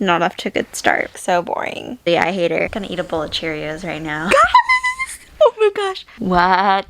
not off to a good start. So boring. Yeah, I hate her. Gonna eat a bowl of Cheerios right now. Oh my gosh. What?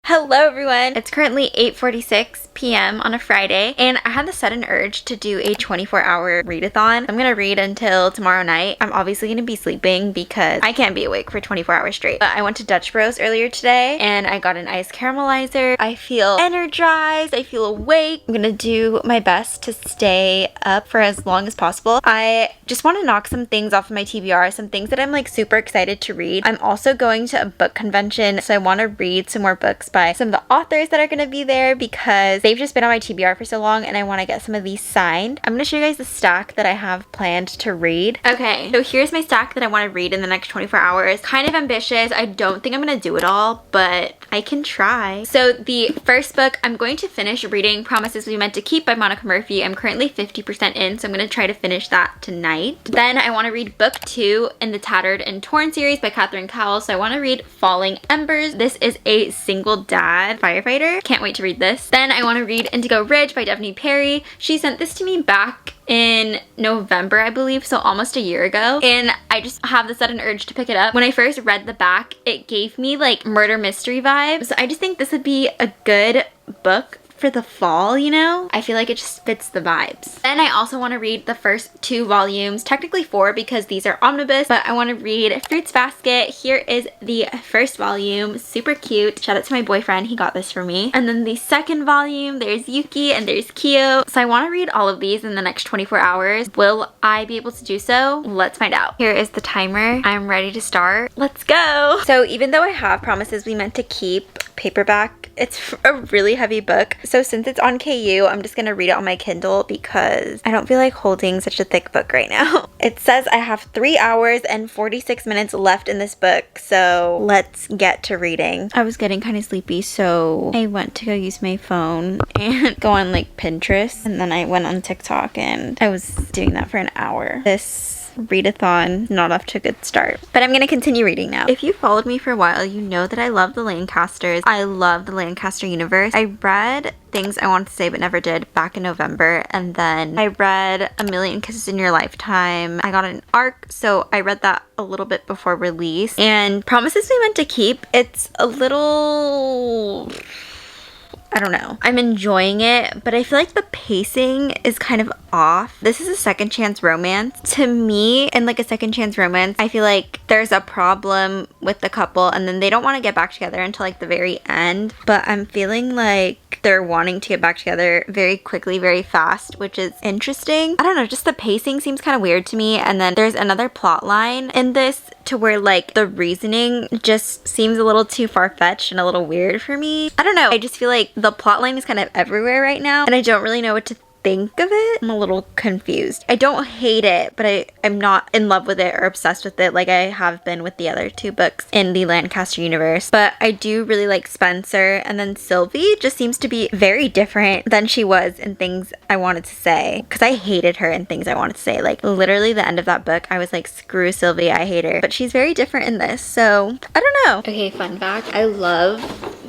Hello everyone. It's currently 8:46 p.m. on a Friday and I had the sudden urge to do a 24-hour readathon. I'm gonna read until tomorrow night. I'm obviously gonna be sleeping because I can't be awake for 24 hours straight. But I went to Dutch Bros earlier today and I got an iced caramelizer. I feel energized. I feel awake. I'm gonna do my best to stay up for as long as possible. I just want to knock some things off of my TBR, some things that I'm like super excited to read. I'm also going to a book convention, so I want to read some more books by some of the authors that are going to be there because they've just been on my TBR for so long and I want to get some of these signed. I'm going to show you guys the stack that I have planned to read. Okay, so here's my stack that I want to read in the next 24 hours. Kind of ambitious. I don't think I'm going to do it all, but I can try. So the first book, I'm going to finish reading Promises We Meant to Keep by Monica Murphy. I'm currently 50% in, so I'm going to try to finish that tonight. Then I want to read book 2 in the Tattered and Torn series by Catherine Cowell. So I want to read Falling Embers. This is a single dad firefighter. Can't wait to read this. Then I want to read Indigo Ridge by Devney Perry. She sent this to me back in November, I believe, so almost a year ago, and I just have the sudden urge to pick it up. When I first read the back, it gave me like murder mystery vibes. I just think this would be a good book for the fall, you know? I feel like it just fits the vibes. Then I also want to read the first 2 volumes, technically 4 because these are omnibus, but I want to read Fruits Basket. Here is the first volume, super cute. Shout out to my boyfriend, he got this for me. And then the second volume, there's Yuki and there's Kyo. So I want to read all of these in the next 24 hours. Will I be able to do so? Let's find out. Here is the timer. I'm ready to start. Let's go! So even though I have Promises We Meant to Keep paperback, it's a really heavy book. So since it's on KU, I'm just gonna read it on my Kindle because I don't feel like holding such a thick book right now. It says I have 3 hours and 46 minutes left in this book, so let's get to reading. I was getting kind of sleepy, so I went to go use my phone and go on like Pinterest, and then I went on TikTok and I was doing that for an hour. This readathon not off to a good start, but I'm gonna continue reading now. If you followed me for a while, you know that I love the Lancasters. I love the Lancaster universe. I read Things I Wanted to Say But Never Did back in November, and then I read A Million Kisses in Your Lifetime. I got an arc, so I read that a little bit before release. And Promises We Meant to Keep, it's a little, I don't know. I'm enjoying it, but I feel like the pacing is kind of off. This is a second chance romance. To me, in like a second chance romance, I feel like there's a problem with the couple and then they don't want to get back together until like the very end. But I'm feeling like they're wanting to get back together very quickly, very fast, which is interesting. I don't know, just the pacing seems kind of weird to me. And then there's another plot line in this to where like the reasoning just seems a little too far-fetched and a little weird for me. I don't know. I just feel like the plot line is kind of everywhere right now and I don't really know what to think of it. I'm a little confused. I don't hate it, but I'm not in love with it or obsessed with it like I have been with the other 2 books in the Lancaster universe. But I do really like Spencer, and then Sylvie just seems to be very different than she was in Things I Wanted to Say, because I hated her in Things I Wanted to Say. Like literally the end of that book, I was like, screw Sylvie, I hate her. But she's very different in this, so I don't know. Okay, fun fact, I love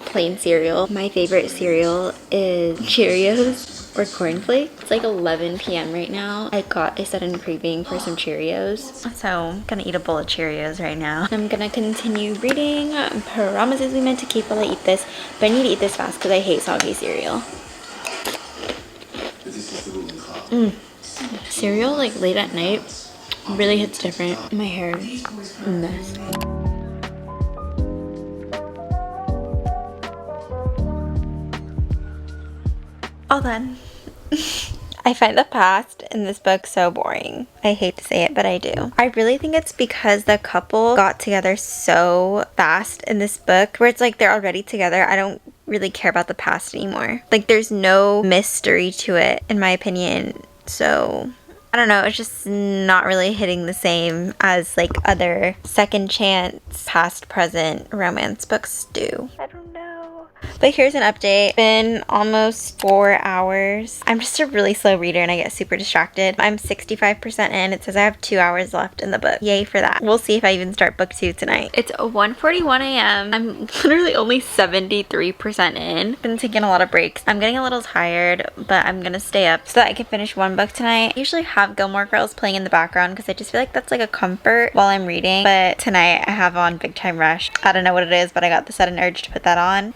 plain cereal. My favorite cereal is Cheerios or cornflakes. It's like 11 p.m. right now. I got a sudden craving for some Cheerios, so I'm gonna eat a bowl of Cheerios right now. I'm gonna continue reading Promises We Meant to Keep while I eat this, but I need to eat this fast because I hate soggy cereal. Cereal like late at night really hits different. My hair is a mess. All done. I find the past in this book so boring. I hate to say it, but I do. I really think it's because the couple got together so fast in this book, where it's like they're already together. I don't really care about the past anymore. Like there's no mystery to it, in my opinion. So I don't know, it's just not really hitting the same as like other second chance, past, present romance books do. I don't know. But here's an update. It's been almost 4 hours. I'm just a really slow reader and I get super distracted. I'm 65% in. It says I have 2 hours left in the book. Yay for that. We'll see if I even start book 2 tonight. It's 1:41 a.m. I'm literally only 73% in. Been taking a lot of breaks. I'm getting a little tired, but I'm gonna stay up so that I can finish one book tonight. I usually have Gilmore Girls playing in the background because I just feel like that's like a comfort while I'm reading. But tonight I have on Big Time Rush. I don't know what it is, but I got the sudden urge to put that on.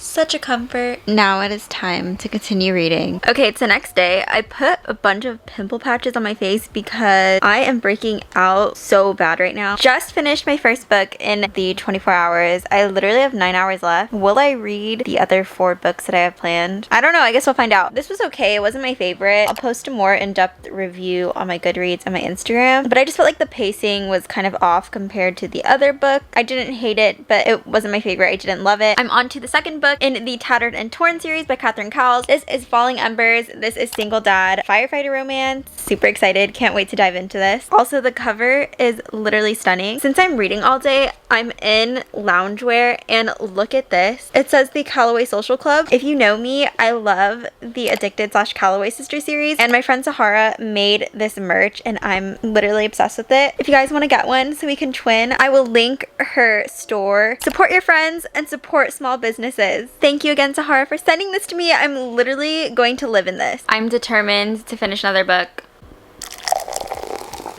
Such a comfort. Now it is time to continue reading. Okay, it's the next day. I put a bunch of pimple patches on my face because I am breaking out so bad right now. Just finished my first book in the 24 hours. I literally have 9 hours left. Will I read the other 4 books that I have planned? I don't know. I guess we'll find out. This was okay. It wasn't my favorite. I'll post a more in-depth review on my Goodreads and my Instagram. But I just felt like the pacing was kind of off compared to the other book. I didn't hate it, but it wasn't my favorite. I didn't love it. I'm on to the second book in the Tattered and Torn series by Catherine Cowles. This is Falling Embers. This is single dad firefighter romance. Super excited. Can't wait to dive into this. Also, the cover is literally stunning. Since I'm reading all day, I'm in loungewear and look at this. It says the Callaway Social Club. If you know me, I love the Addicted / Callaway Sister series, and my friend Sahara made this merch and I'm literally obsessed with it. If you guys want to get one so we can twin, I will link her store. Support your friends and support small businesses. Thank you again, Sahara, for sending this to me. I'm literally going to live in this. I'm determined to finish another book.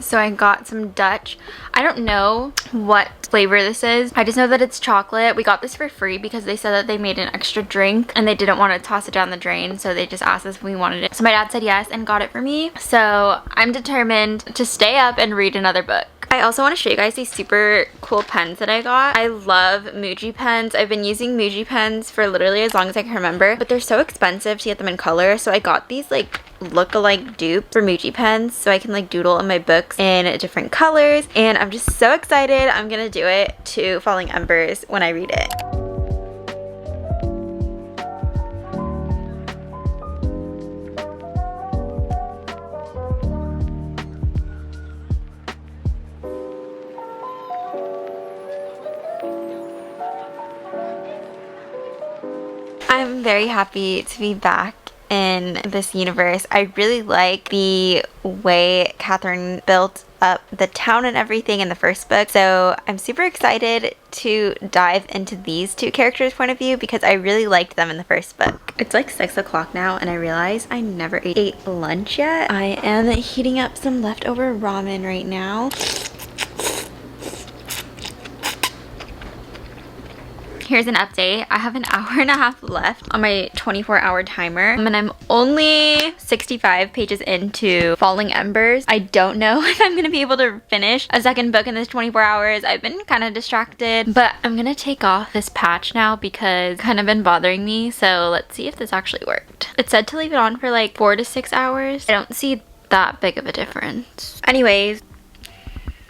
So I got some Dutch. I don't know what flavor this is. I just know that it's chocolate. We got this for free because they said that they made an extra drink and they didn't want to toss it down the drain, so they just asked us if we wanted it. So my dad said yes and got it for me. So I'm determined to stay up and read another book. I also want to show you guys these super cool pens that I got. I love Muji pens. I've been using Muji pens for literally as long as I can remember, but they're so expensive to get them in color. So I got these like look-alike dupe for Muji pens so I can like doodle in my books in different colors, and I'm just so excited. I'm gonna do it to Falling Embers when I read it. I'm very happy to be back in this universe. I really like the way Catherine built up the town and everything in the first book, so I'm super excited to dive into these two characters' point of view because I really liked them in the first book. It's like 6 o'clock now and I realize I never ate lunch yet. I am heating up some leftover ramen right now. Here's an update. I have an hour and a half left on my 24-hour timer, and I'm only 65 pages into Falling Embers. I don't know if I'm gonna be able to finish a second book in this 24 hours. I've been kind of distracted, but I'm gonna take off this patch now because it's kind of been bothering me. So let's see if this actually worked. It said to leave it on for like 4 to 6 hours. I don't see that big of a difference. Anyways,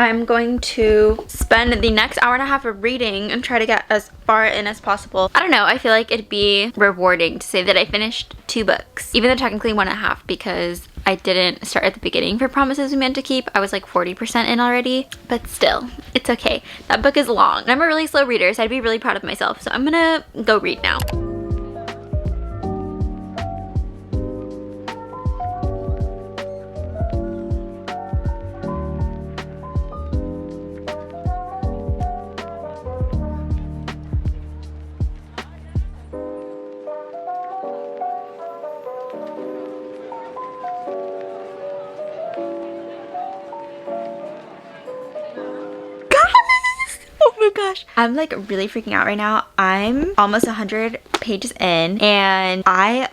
I'm going to spend the next hour and a half of reading and try to get as far in as possible. I don't know, I feel like it'd be rewarding to say that I finished 2 books, even though technically 1.5 because I didn't start at the beginning for Promises We Meant to Keep. I was like 40% in already, but still, it's okay. That book is long. And I'm a really slow reader, so I'd be really proud of myself. So I'm gonna go read now. Gosh, I'm like really freaking out right now. I'm almost 100 pages in and I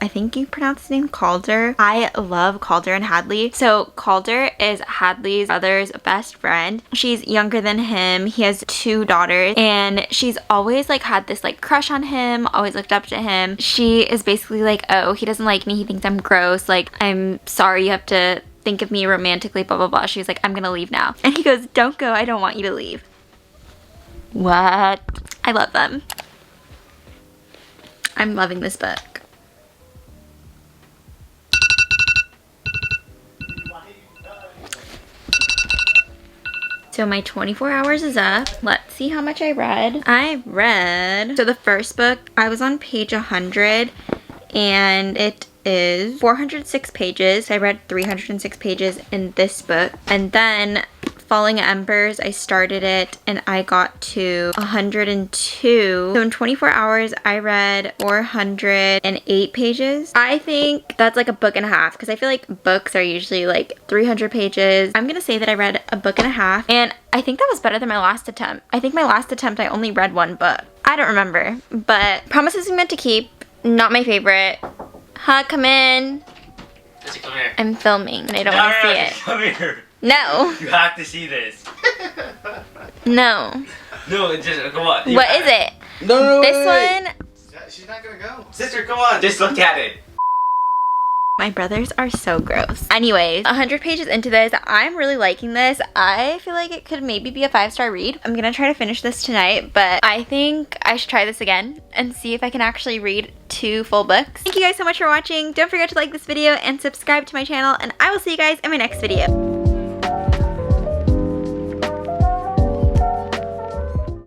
think you pronounce his name Calder. I love Calder and Hadley. So Calder is Hadley's brother's best friend. She's younger than him. He has 2 daughters and she's always like had this like crush on him, always looked up to him. She is basically like, oh, he doesn't like me, he thinks I'm gross, like I'm sorry you have to think of me romantically, blah blah blah. She's like, I'm gonna leave now. And he goes, don't go, I don't want you to leave. What? I love them. I'm loving this book. So my 24 hours is up. Let's see how much I read. I read, so the first book, I was on page 100 and it is 406 pages. I read 306 pages in this book. And then Falling Embers, I started it and I got to 102. So in 24 hours, I read 408 pages. I think that's like a book and a half because I feel like books are usually like 300 pages. I'm gonna say that I read a book and a half, and I think that was better than my last attempt. I think my last attempt I only read one book. I don't remember, but Promises We Meant to Keep, not my favorite. Huh, come in. Jesse, come here. I'm filming and I don't want to see it. Come here. No. You have to see this. No. No, just come on. What is it? No, this one. She's not gonna go. Sister, come on. Just look at it. My brothers are so gross. Anyways, 100 pages into this, I'm really liking this. I feel like it could maybe be a 5-star read. I'm gonna try to finish this tonight, but I think I should try this again and see if I can actually read 2 full books. Thank you guys so much for watching. Don't forget to like this video and subscribe to my channel, and I will see you guys in my next video.